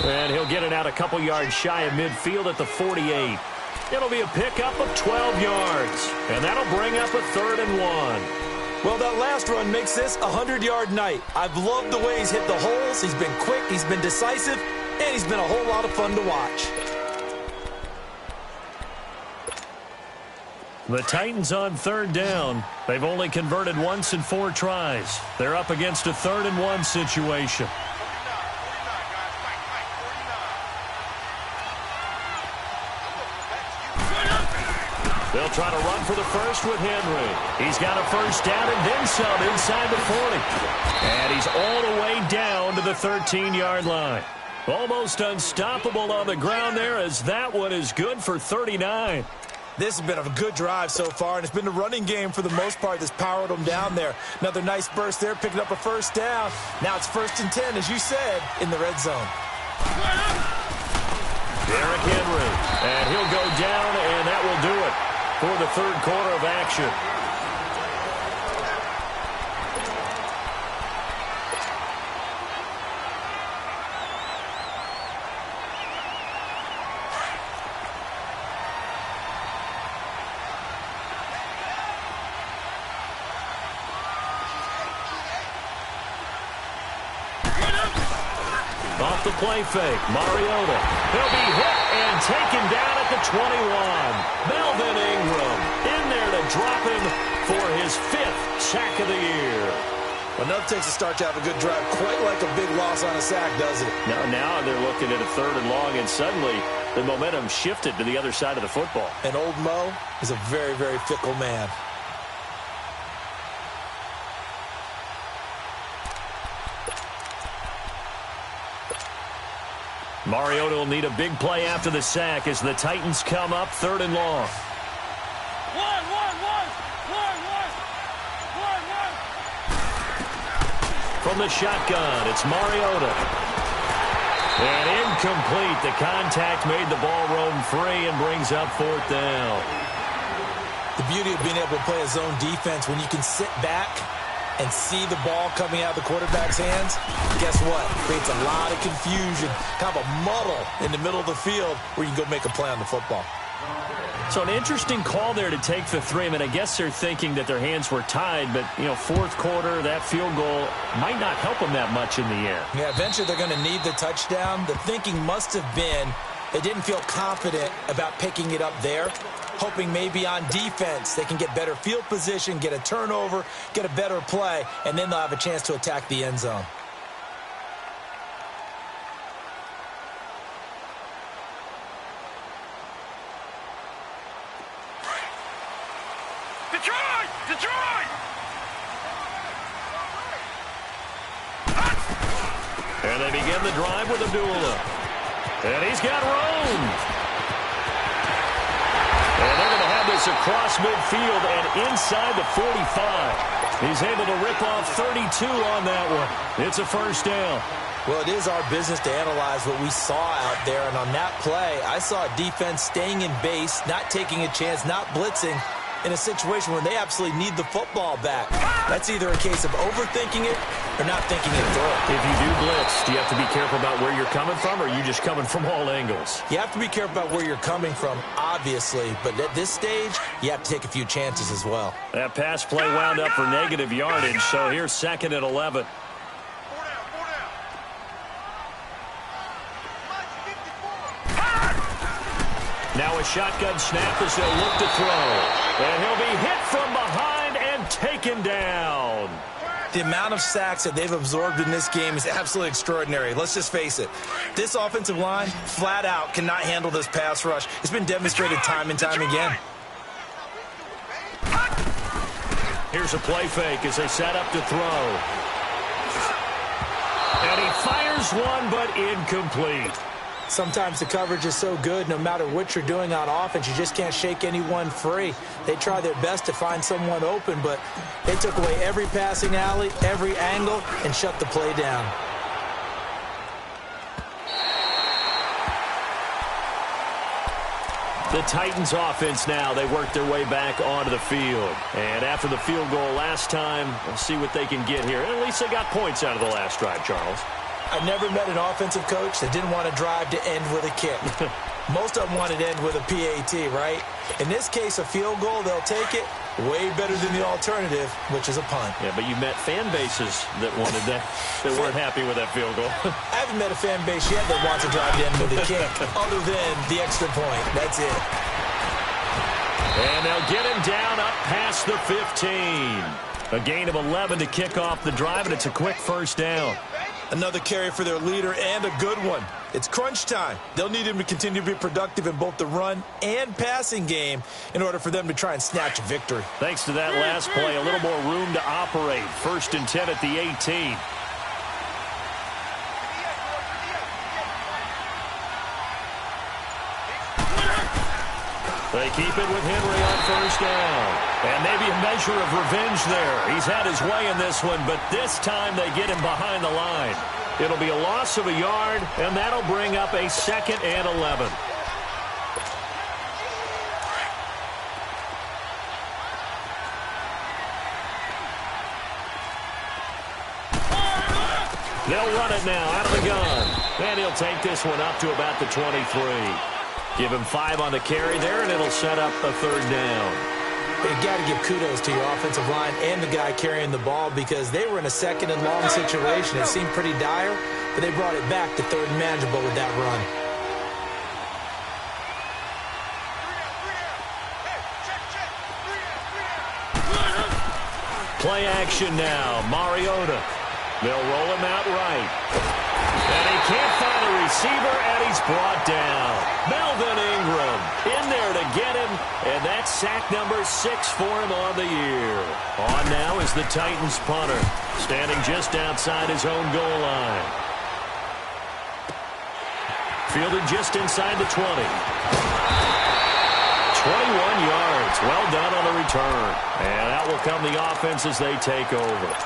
And he'll get it out a couple yards shy of midfield at the 48. It'll be a pickup of 12 yards. And that'll bring up a 3rd and 1. Well, that last run makes this a 100-yard night. I've loved the way he's hit the holes. He's been quick, he's been decisive, and he's been a whole lot of fun to watch. The Titans on 3rd down. They've only converted once in 4 tries. They're up against a 3rd and 1 situation. They'll try to run for the first with Henry. He's got a first down and then some inside the 40. And he's all the way down to the 13-yard line. Almost unstoppable on the ground there, as that one is good for 39. This has been a good drive so far, and it's been the running game for the most part that's powered them down there. Another nice burst there, picking up a first down. Now it's 1st and 10, as you said, in the red zone. Derrick Henry, and he'll go down, and that will do it for the 3rd quarter of action. Off the play fake, Mariota. He'll be hit and taken down at the 21. Melvin Ingram in there to drop him for his 5th sack of the year. Enough takes a start to have a good drive, quite like a big loss on a sack, does it? Now they're looking at a 3rd and long, and suddenly the momentum shifted to the other side of the football. And old Mo is a very, very fickle man. Mariota will need a big play after the sack as the Titans come up 3rd and long. One. From the shotgun, it's Mariota. And incomplete. The contact made the ball roam free and brings up 4th down. The beauty of being able to play a zone defense when you can sit back and see the ball coming out of the quarterback's hands, guess what? Creates a lot of confusion, kind of a muddle in the middle of the field where you can go make a play on the football. So an interesting call there to take the 3. I mean, I guess they're thinking that their hands were tied, but, 4th quarter, that field goal might not help them that much in the end. Yeah, eventually they're going to need the touchdown. The thinking must have been they didn't feel confident about picking it up there, hoping maybe on defense they can get better field position, get a turnover, get a better play, and then they'll have a chance to attack the end zone. Detroit! And they begin the drive with Abdullah. And he's got room. And they're going to have this across midfield and inside the 45. He's able to rip off 32 on that one. It's a first down. Well, it is our business to analyze what we saw out there. And on that play, I saw a defense staying in base, not taking a chance, not blitzing, in a situation where they absolutely need the football back. That's either a case of overthinking it or not thinking it through. If you do blitz, do you have to be careful about where you're coming from, or are you just coming from all angles? You have to be careful about where you're coming from, obviously, but at this stage, you have to take a few chances as well. That pass play wound up for negative yardage, so here's 2nd and 11. Now a shotgun snap as they'll look to throw. And he'll be hit from behind and taken down. The amount of sacks that they've absorbed in this game is absolutely extraordinary. Let's just face it. This offensive line, flat out, cannot handle this pass rush. It's been demonstrated time and time again. Here's a play fake as they set up to throw. And he fires one, but incomplete. Sometimes the coverage is so good, no matter what you're doing on offense, you just can't shake anyone free. They try their best to find someone open, but they took away every passing alley, every angle, and shut the play down. The Titans offense now, they work their way back onto the field. And after the field goal last time, we'll see what they can get here. And at least they got points out of the last drive, Charles. I've never met an offensive coach that didn't want to drive to end with a kick. Most of them wanted to end with a PAT, right? In this case, a field goal, they'll take it. Way better than the alternative, which is a punt. Yeah, but you met fan bases that wanted that, that weren't happy with that field goal. I haven't met a fan base yet that wants to drive to end with a kick, other than the extra point. That's it. And they'll get him down up past the 15. A gain of 11 to kick off the drive, and it's a quick first down. Another carry for their leader, and a good one. It's crunch time. They'll need him to continue to be productive in both the run and passing game in order for them to try and snatch a victory. Thanks to that last play, a little more room to operate. 1st and 10 at the 18. They keep it with Henry on 1st down. And maybe a measure of revenge there. He's had his way in this one, but this time they get him behind the line. It'll be a loss of a yard, and that'll bring up a 2nd and 11. They'll run it now out of the gun. And he'll take this one up to about the 23. Give him 5 on the carry there, and it'll set up a 3rd down. You've got to give kudos to your offensive line and the guy carrying the ball because they were in a 2nd and long situation. It seemed pretty dire, but they brought it back to 3rd and manageable with that run. Play action now. Mariota. They'll roll him out right. And he can't find a receiver, and he's brought down. Melvin Ingram in there to get him, and that's sack number 6 for him on the year. On now is the Titans punter, standing just outside his own goal line. Fielded just inside the 20. 21 yards. Well done on the return. And out will come the offense as they take over.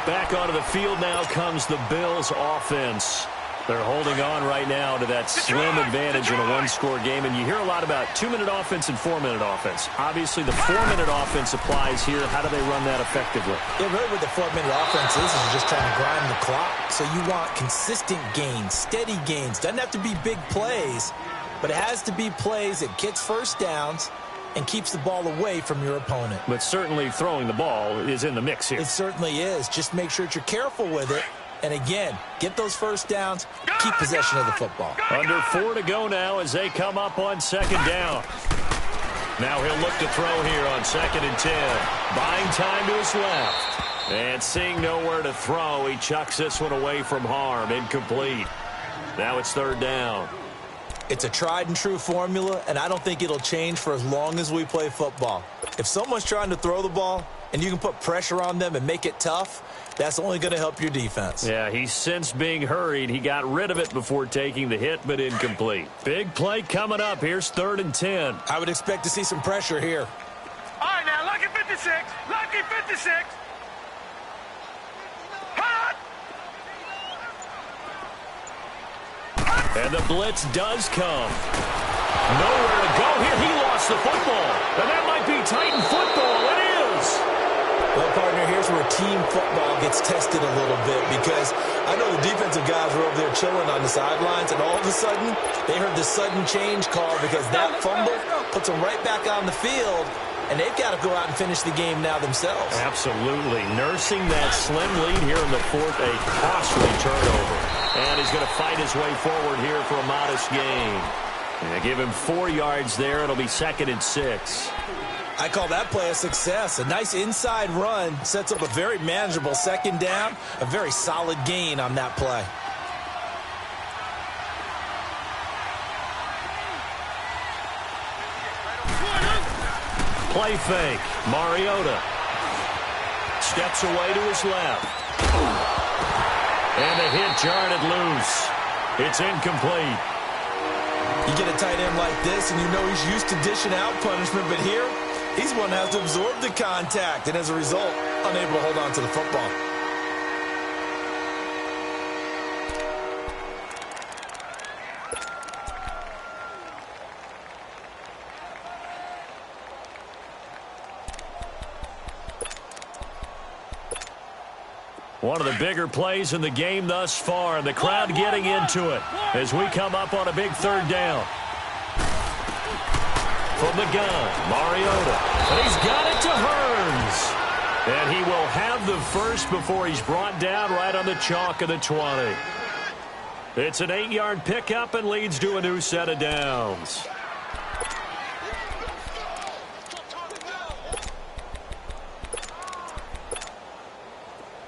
Back onto the field now comes the Bills offense. They're holding on right now to that slim advantage in a one-score game. And you hear a lot about 2-minute offense and 4-minute offense. Obviously, the 4-minute offense applies here. How do they run that effectively? Yeah, really what the 4-minute offense is just trying to grind the clock. So you want consistent gains, steady gains. Doesn't have to be big plays, but it has to be plays that gets first downs and keeps the ball away from your opponent. But certainly throwing the ball is in the mix here. It certainly is. Just make sure that you're careful with it. And again, get those first downs, keep possession of the football. Under 4 to go now as they come up on 2nd down. Now he'll look to throw here on 2nd and 10. Buying time to his left. And seeing nowhere to throw, he chucks this one away from harm. Incomplete. Now it's 3rd down. It's a tried-and-true formula, and I don't think it'll change for as long as we play football. If someone's trying to throw the ball and you can put pressure on them and make it tough, that's only going to help your defense. Yeah, he's since being hurried. He got rid of it before taking the hit, but incomplete. Big play coming up. Here's 3rd and 10. I would expect to see some pressure here. All right, now, lucky 56. Lucky 56. Hot! And the blitz does come. Nowhere to go here. He lost the football. And that might be Titan football. It is. Well, partner, here's where team football gets tested a little bit because I know the defensive guys were over there chilling on the sidelines, and all of a sudden, they heard the sudden change call because that fumble puts them right back on the field, and they've got to go out and finish the game now themselves. Absolutely. Nursing that slim lead here in the fourth, a costly turnover. And he's going to fight his way forward here for a modest gain. And give him 4 yards there. It'll be 2nd and 6. I call that play a success. A nice inside run sets up a very manageable 2nd down, a very solid gain on that play. Play fake. Mariota steps away to his left. And the hit jarred it loose. It's incomplete. You get a tight end like this, and you know he's used to dishing out punishment, but here, he's one that has to absorb the contact, and as a result, unable to hold on to the football. One of the bigger plays in the game thus far, and the crowd getting into it as we come up on a big 3rd down. From the gun, Mariota, and he's got it to Hearns. And he will have the first before he's brought down right on the chalk of the 20. It's an 8-yard pickup and leads to a new set of downs.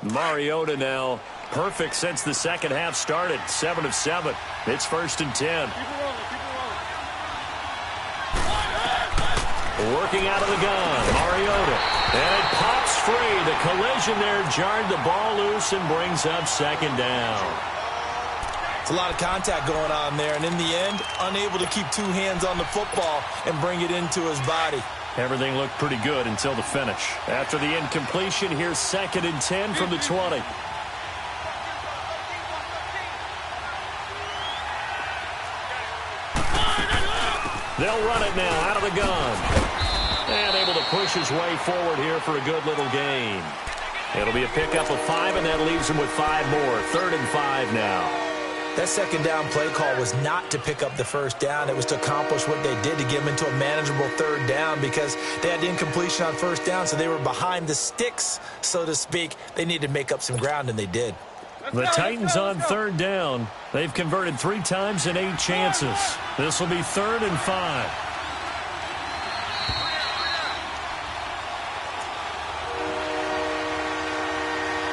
Mariota now perfect since the second half started. 7 of 7. It's 1st and 10. Working out of the gun, Mariota. And it pops free. The collision there jarred the ball loose and brings up 2nd down. It's a lot of contact going on there, and in the end, unable to keep 2 hands on the football and bring it into his body. Everything looked pretty good until the finish. After the incompletion, here's 2nd and 10 from the 20. They'll run it now out of the gun. And able to push his way forward here for a good little gain. It'll be a pickup of 5, and that leaves him with 5 more. 3rd and 5 now. That 2nd down play call was not to pick up the 1st down. It was to accomplish what they did to get them into a manageable 3rd down because they had incompletion on 1st down, so they were behind the sticks, so to speak. They needed to make up some ground, and they did. The Titans on 3rd down. They've converted 3 times in 8 chances. This will be 3rd and 5.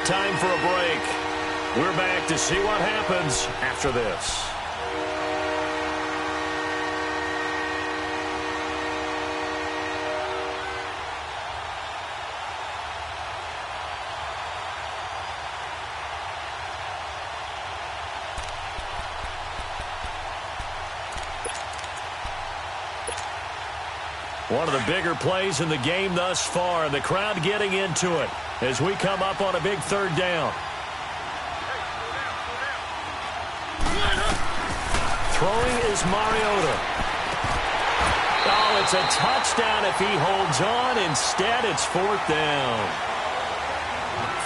Time for a break. We're back to see what happens after this. One of the bigger plays in the game thus far, and the crowd getting into it as we come up on a big 3rd down. Throwing is Mariota. Oh, it's a touchdown if he holds on. Instead, it's 4th down.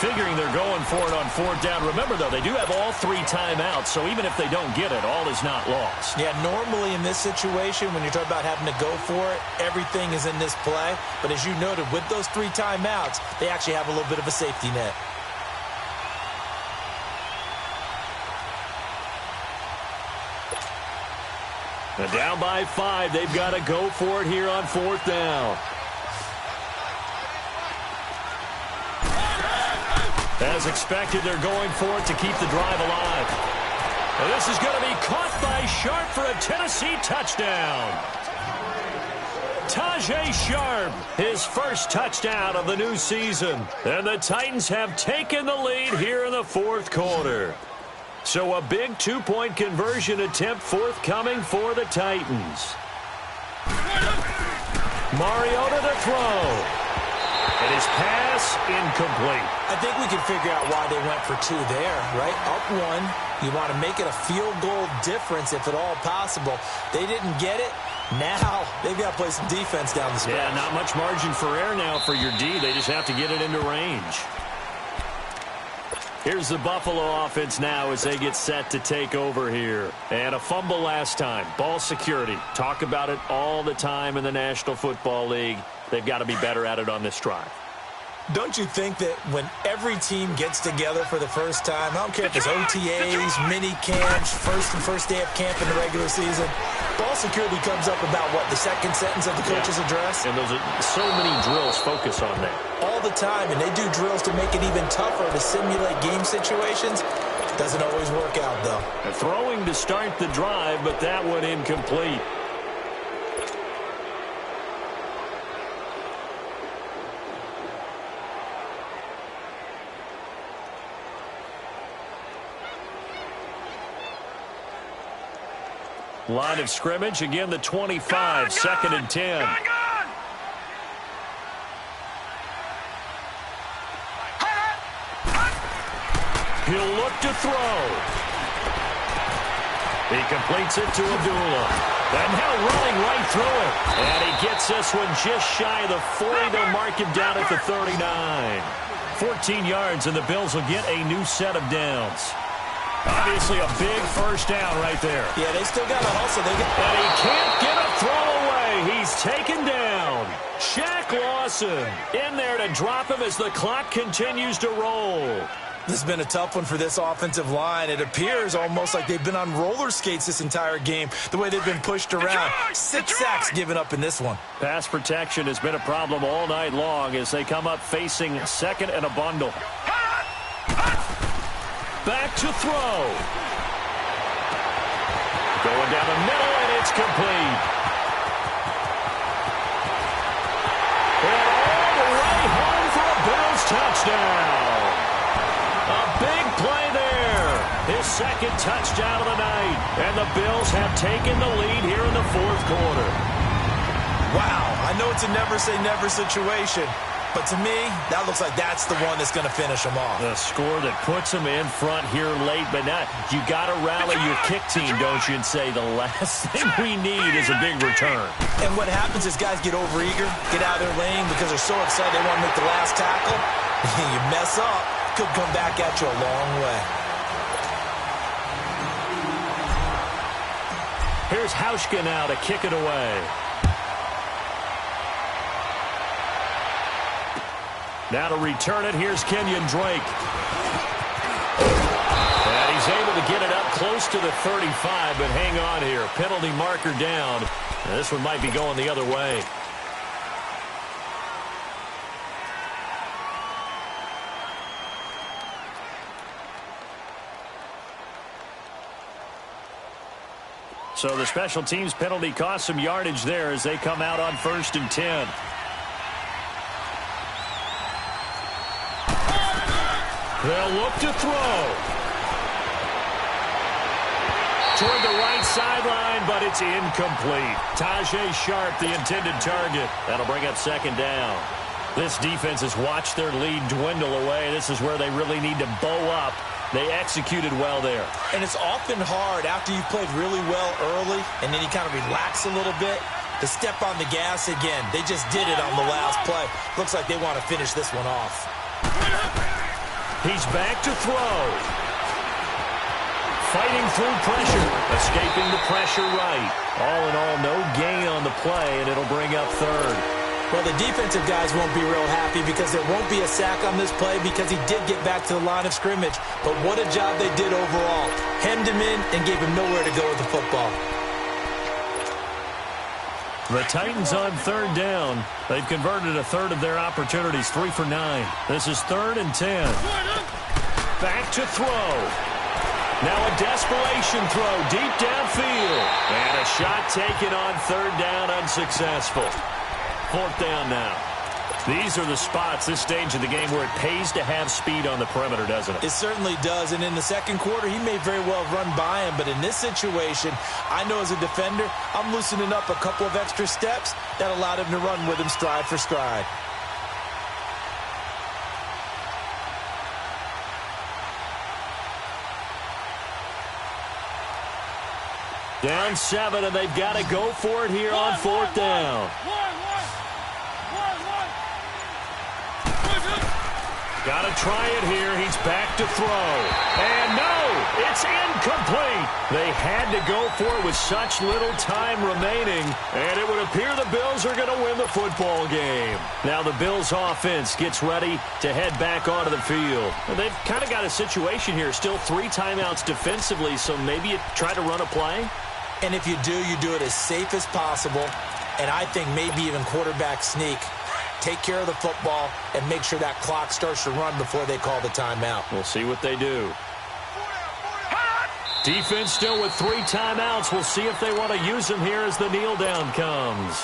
Figuring they're going for it on 4th down. Remember, though, they do have all 3 timeouts, so even if they don't get it, all is not lost. Yeah, normally in this situation, when you're talking about having to go for it, everything is in this play. But as you noted, with those 3 timeouts, they actually have a little bit of a safety net. And down by 5, they've got to go for it here on 4th down. As expected, they're going for it to keep the drive alive. And this is going to be caught by Sharp for a Tennessee touchdown. Tajay Sharp, his first touchdown of the new season. And the Titans have taken the lead here in the 4th quarter. So a big 2-point conversion attempt forthcoming for the Titans. Mariota to throw. And his pass incomplete. I think we can figure out why they went for 2 there, right? Up 1. You want to make it a field goal difference if at all possible. They didn't get it. Now they've got to play some defense down the stretch. Yeah, not much margin for error now for your D. They just have to get it into range. Here's the Buffalo offense now as they get set to take over here. And a fumble last time. Ball security. Talk about it all the time in the National Football League. They've got to be better at it on this drive. Don't you think that when every team gets together for the first time, I don't care if it's OTAs, mini camps, first day of camp in the regular season, ball security comes up about, what, the second sentence of the coach's address? And those are so many drills focus on that. All the time, and they do drills to make it even tougher to simulate game situations. Doesn't always work out, though. Throwing to start the drive, but that one incomplete. Line of scrimmage, again the 25, second and 10. He'll look to throw. He completes it to Abdullah. And now running right through it. And he gets this one just shy of the 40. They'll mark him down at the 39. 14 yards, and the Bills will get a new set of downs. Obviously a big first down right there. Yeah, they still got to hustle. And he can't get a throw away. He's taken down. Shaq Lawson in there to drop him as the clock continues to roll. This has been a tough one for this offensive line. It appears almost like they've been on roller skates this entire game, the way they've been pushed around. 6 sacks given up in this one. Pass protection has been a problem all night long as they come up facing second and a bundle. Back to throw. Going down the middle, and it's complete. And all the way home for a Bills touchdown. A big play there. His second touchdown of the night. And the Bills have taken the lead here in the fourth quarter. Wow, I know it's a never-say-never situation. But to me, that looks like that's the one that's going to finish them off. The score that puts them in front here late, but not. You got to rally your kick team, don't you, and say the last thing we need is a big return. And what happens is guys get overeager, get out of their lane because they're so excited they want to make the last tackle. You mess up, could come back at you a long way. Here's Hauschka now to kick it away. Now to return it, here's Kenyon Drake. And he's able to get it up close to the 35, but hang on here. Penalty marker down. And this one might be going the other way. So the special teams penalty cost some yardage there as they come out on 1st and 10. They'll look to throw. Toward the right sideline, but it's incomplete. Tajay Sharp, the intended target. That'll bring up second down. This defense has watched their lead dwindle away. This is where they really need to bow up. They executed well there. And it's often hard after you've played really well early and then you kind of relax a little bit to step on the gas again. They just did it on the last play. Looks like they want to finish this one off. He's back to throw. Fighting through pressure. Escaping the pressure right. All in all, no gain on the play, and it'll bring up third. Well, the defensive guys won't be real happy because there won't be a sack on this play because he did get back to the line of scrimmage. But what a job they did overall. Hemmed him in and gave him nowhere to go with the football. The Titans on third down. They've converted a third of their opportunities, 3 for 9. This is 3rd and 10. Back to throw. Now a desperation throw deep downfield. And a shot taken on 3rd down, unsuccessful. 4th down now. These are the spots, this stage of the game, where it pays to have speed on the perimeter, doesn't it? It certainly does, and in the second quarter, he may very well run by him, but in this situation, I know as a defender, I'm loosening up a couple of extra steps that allowed him to run with him stride for stride. Down 7, and they've got to go for it here on 4th down. Got to try it here. He's back to throw. And no, it's incomplete. They had to go for it with such little time remaining, and it would appear the Bills are going to win the football game. Now the Bills offense gets ready to head back onto the field. And they've kind of got a situation here. Still 3 timeouts defensively, so maybe you try to run a play. And if you do it as safe as possible, and I think maybe even quarterback sneak. Take care of the football and make sure that clock starts to run before they call the timeout. We'll see what they do. Defense still with 3 timeouts. We'll see if they want to use them here as the kneel down comes.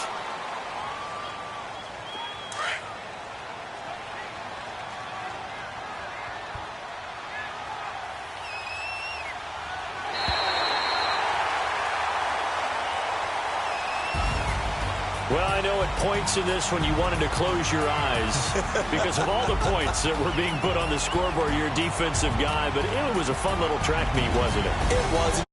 Well, I know at points in this when you wanted to close your eyes because of all the points that were being put on the scoreboard, you're a defensive guy, but it was a fun little track meet, wasn't it? It was.